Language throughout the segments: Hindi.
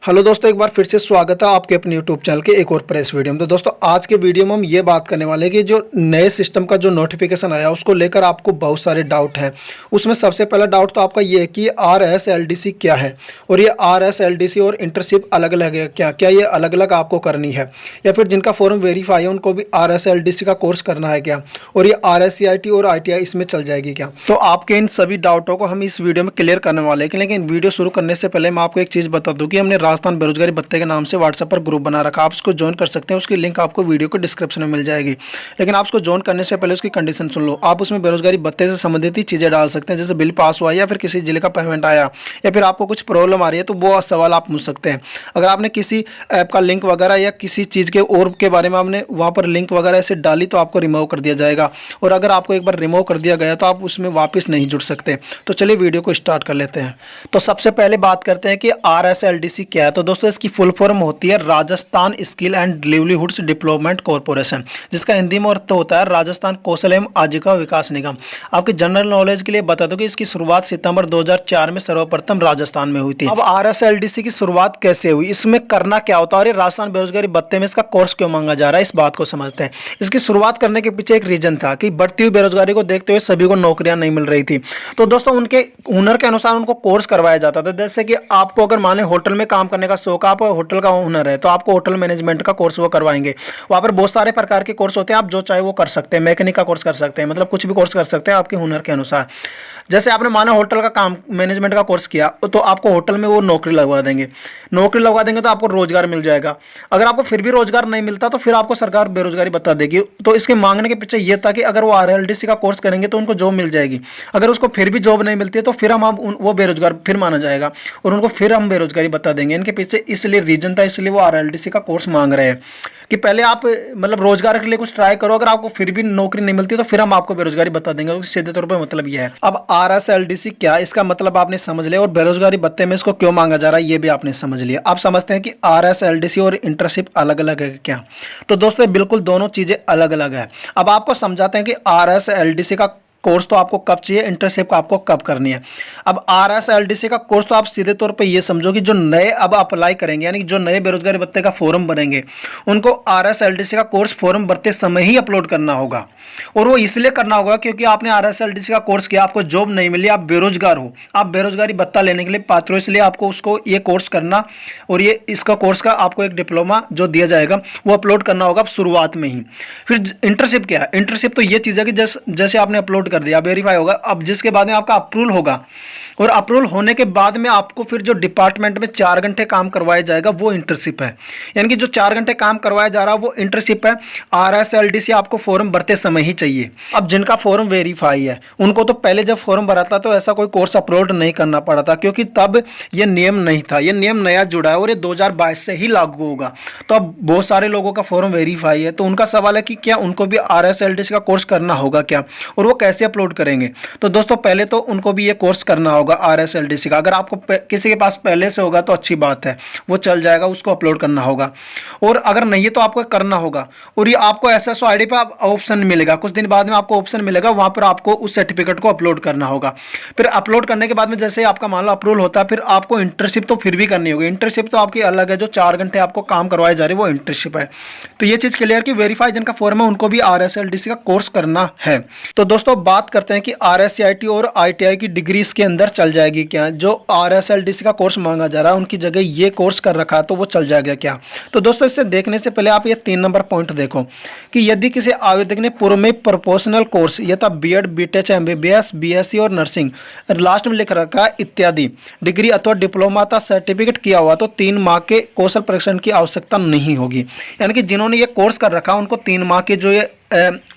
हेलो दोस्तों, एक बार फिर से स्वागत है आपके अपने यूट्यूब चैनल के एक और प्रेस वीडियो में। तो दोस्तों आज के वीडियो में हम ये बात करने वाले हैं कि जो नए सिस्टम का जो नोटिफिकेशन आया उसको लेकर आपको बहुत सारे डाउट हैं। उसमें सबसे पहला डाउट तो आपका ये है कि RSLDC क्या है, और ये RSLDC और इंटर्नशिप अलग अलग है क्या क्या ये अलग अलग आपको करनी है, या फिर जिनका फॉर्म वेरीफाई है उनको भी RSLDC का कोर्स करना है क्या, और ये RSCIT और ITI इसमें चल जाएगी क्या। तो आपके इन सभी डाउटों को हम इस वीडियो में क्लियर करने वाले हैं। लेकिन वीडियो शुरू करने से पहले मैं आपको एक चीज़ बता दूं कि हमने राजस्थान बेरोजगारी भत्ते के नाम से व्हाट्सएप पर ग्रुप बना रखा है। आप उसको ज्वाइन कर सकते हैं, उसकी लिंक आपको वीडियो के डिस्क्रिप्शन में मिल जाएगी। लेकिन आप उसको ज्वाइन करने से पहले उसकी कंडीशन सुन लो। आप उसमें बेरोजगारी भत्ते से संबंधित ही चीज़ें डाल सकते हैं, जैसे बिल पास हुआ या फिर किसी जिले का पेमेंट आया या फिर आपको कुछ प्रॉब्लम आ रही है तो वो सवाल आप पूछ सकते हैं। अगर आपने किसी ऐप का लिंक वगैरह या किसी चीज़ के और के बारे में आपने वहाँ पर लिंक वगैरह ऐसे डाली तो आपको रिमूव कर दिया जाएगा, और अगर आपको एक बार रिमूव कर दिया गया तो आप उसमें वापस नहीं जुड़ सकते। तो चलिए वीडियो को स्टार्ट कर लेते हैं। तो सबसे पहले बात करते हैं कि RSLDC क्या है। तो दोस्तों इसकी फुल फॉर्म होती है Rajasthan skill and livelihoods development corporation, जिसका हिंदी में अर्थ होता है राजस्थान कौशल एवं आजीविका विकास निगम। आपके जनरल नॉलेज के लिए बता दूं कि इसकी शुरुआत सितंबर 2004 में सर्वप्रथम राजस्थान में हुई थी। अब RSLDC की शुरुआत कैसे हुई, इसमें करना क्या होता है, और ये राजस्थान बेरोजगारी भत्ते में इसका कोर्स क्यों मांगा जा रहा है, इस बात को समझते हैं। इसकी शुरुआत करने के पीछे एक रीजन था कि बढ़ती हुई बेरोजगारी को देखते हुए सभी को नौकरियां नहीं मिल रही थी। तो दोस्तों उनके हुनर के अनुसार उनको कोर्स करवाया जाता था। जैसे कि आपको अगर माने होटल में काम करने का शौक, आप होटल का हुनर है तो आपको होटल मैनेजमेंट का कोर्स वो करवाएंगे। वहाँ पर बहुत सारे प्रकार के कोर्स होते हैं, आप जो चाहे वो कर सकते हैं। मैकेनिक का कोर्स कर सकते हैं, मतलब कुछ भी कोर्स कर सकते हैं आपके हुनर के अनुसार। जैसे आपने माना होटल का काम मैनेजमेंट का कोर्स किया तो आपको होटल में वो नौकरी लगवा देंगे। नौकरी लगवा देंगे तो आपको रोजगार मिल जाएगा। अगर आपको फिर भी रोजगार नहीं मिलता तो फिर आपको सरकार बेरोजगारी भत्ता देगी। तो इसके मांगने के पीछे ये था कि अगर वो RLDC का कोर्स करेंगे तो उनको जॉब मिल जाएगी। अगर उसको फिर भी जॉब नहीं मिलती है तो फिर हम वो बेरोजगार फिर माना जाएगा और उनको फिर हम बेरोजगारी भत्ता देंगे। इनके पीछे इसलिए रीजन था, इसलिए वो RLDC का कोर्स मांग रहे हैं कि पहले आप मतलब रोजगार के लिए कुछ ट्राई करो, अगर आपको फिर भी नौकरी नहीं मिलती तो फिर हम आपको बेरोजगारी बता देंगे। सीधे तौर पे मतलब ये है। अब RSLDC क्या, इसका मतलब आपने समझ लिया, और बेरोजगारी भत्ते में इसको क्यों मांगा जा रहा है ये भी आपने समझ लिया। आप समझते हैं कि RSLDC और इंटर्नशिप अलग अलग है क्या। तो दोस्तों बिल्कुल दोनों चीजें अलग अलग है। अब आपको समझाते हैं कि RSLDC का कोर्स तो आपको कब चाहिए, इंटर्नशिप आपको कब करनी है। अब RSLDC का कोर्स तो आप सीधे तौर पे ये समझो कि जो नए अब अप्लाई करेंगे, यानी कि जो नए बेरोजगारी भत्ते का फॉर्म बनेंगे उनको RSLDC का कोर्स फॉर्म भरते समय ही अपलोड करना होगा। और वो इसलिए करना होगा क्योंकि आपने RSLDC का कोर्स किया, आपको जॉब नहीं मिली, आप बेरोजगार हो, आप बेरोजगारी भत्ता लेने के लिए पात्र हो, इसलिए आपको उसको ये कोर्स करना, और ये इसका कोर्स का आपको एक डिप्लोमा जो दिया जाएगा वो अपलोड करना होगा शुरुआत में ही। फिर इंटर्नशिप क्या है, इंटर्नशिप तो ये चीज़ है कि जैसे आपने अपलोड कर दिया, वेरीफाई होगा, अब जिसके बाद में आपका अप्रूवल होगा, और अप्रूवल होने के बाद में आपको फिर जो डिपार्टमेंट में 4 घंटे काम करवाया जाएगा वो इंटर्नशिप है। यानी कि जो 4 घंटे काम करवाया जा रहा है वो इंटर्नशिप है। RSLDC आपको फॉर्म भरते समय ही चाहिए। अब जिनका फॉर्म वेरीफाई है उनको तो पहले जब फॉर्म भरा था तो ऐसा कोई कोर्स अपलोड नहीं करना पड़ा था, क्योंकि तब ये नियम नहीं था। ये नियम नया जुड़ा है और ये 2022 से ही लागू होगा। तो अब बहुत सारे लोगों का फॉर्म वेरीफाई है, तो उनका सवाल है कि क्या उनको भी RSLDC का कोर्स करना होगा क्या, और वो कैसे अपलोड करेंगे। तो दोस्तों पहले तो उनको भी ये कोर्स करना होगा RSLDC का। अगर आपको किसी के पास पहले से होगा तो अच्छी बात है, वो चल जाएगा, उसको अपलोड करना होगा। और अगर नहीं है तो आपको करना होगा। और ये आपको SSO ID पे ऑप्शन मिलेगा, कुछ दिन बाद में आपको ऑप्शन मिलेगा, वहां पर आपको उस सर्टिफिकेट को अपलोड करना होगा। फिर अपलोड करने के बाद में जैसे आपका मान लो अप्रूवल होता है, फिर आपको इंटर्नशिप तो फिर भी करनी होगी। इंटर्नशिप तो आपकी अलग है, जो 4 घंटे आपको काम करवाए जा रहे हैं वो इंटर्नशिप है। तो ये चीज क्लियर कि वेरीफाई जिनका फॉर्म है उनको भी RSLDC का कोर्स करना है। तो दोस्तों बात करते हैं कि RSCIT और ITI की डिग्री इसके अंदर चल जाएगी क्या। जो RSLDC का कोर्स मांगा जा रहा है उनकी जगह ये कोर्स कर रखा है तो वो चल जाएगा क्या। तो दोस्तों इससे देखने से पहले आप ये 3 नंबर पॉइंट देखो कि यदि किसी आवेदक ने पूर्व में प्रोफेशनल कोर्स यथा BEd BTech MBBS BSc और नर्सिंग लास्ट में लिख रखा है इत्यादि डिग्री अथवा डिप्लोमा अथवा सर्टिफिकेट किया हुआ तो 3 माह के कौशल प्रशिक्षण की आवश्यकता नहीं होगी। यानी कि जिन्होंने ये कोर्स कर रखा उनको 3 माह के जो ये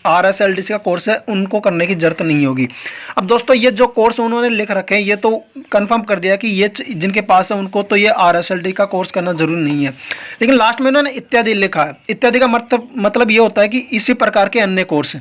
RSLDC का कोर्स है उनको करने की जरूरत नहीं होगी। अब दोस्तों ये जो कोर्स उन्होंने लिख रखे हैं ये तो कंफर्म कर दिया कि ये जिनके पास है उनको तो ये RSLDC का कोर्स करना जरूरी नहीं है। लेकिन लास्ट में उन्होंने इत्यादि लिखा है। इत्यादि का मतलब ये होता है कि इसी प्रकार के अन्य कोर्स,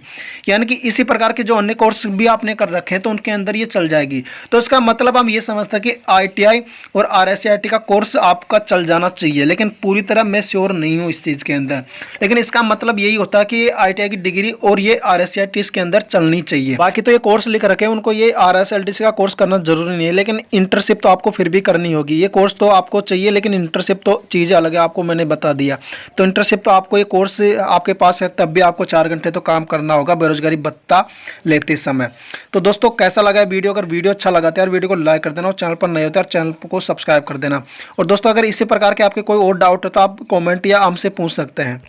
यानी कि इसी प्रकार के जो अन्य कोर्स भी आपने कर रखे हैं तो उनके अंदर ये चल जाएगी। तो इसका मतलब हम ये समझते हैं कि ITI और RSCIT का कोर्स आपका चल जाना चाहिए, लेकिन पूरी तरह मैं श्योर नहीं हूँ इस चीज़ के अंदर। लेकिन इसका मतलब यही होता है कि ITI की की डिग्री और ये RSCIT के अंदर चलनी चाहिए। बाकी तो ये कोर्स लिख रखे हैं, उनको ये RSLTC का कोर्स करना जरूरी नहीं है, लेकिन इंटर्नशिप तो आपको फिर भी करनी होगी। ये कोर्स तो आपको चाहिए, लेकिन इंटर्नशिप तो चीज़ अलग है, आपको मैंने बता दिया। तो इंटर्नशिप तो आपको, ये कोर्स आपके पास है तब भी आपको 4 घंटे तो काम करना होगा बेरोजगारी भत्ता लेते समय। तो दोस्तों कैसा लगा वीडियो? अगर वीडियो अच्छा लगा तो यार वीडियो को लाइक कर देना, और चैनल पर नए होते हैं चैनल को सब्सक्राइब कर देना। और दोस्तों अगर इसी प्रकार के आपके कोई और डाउट है तो आप कमेंट या हमसे पूछ सकते हैं।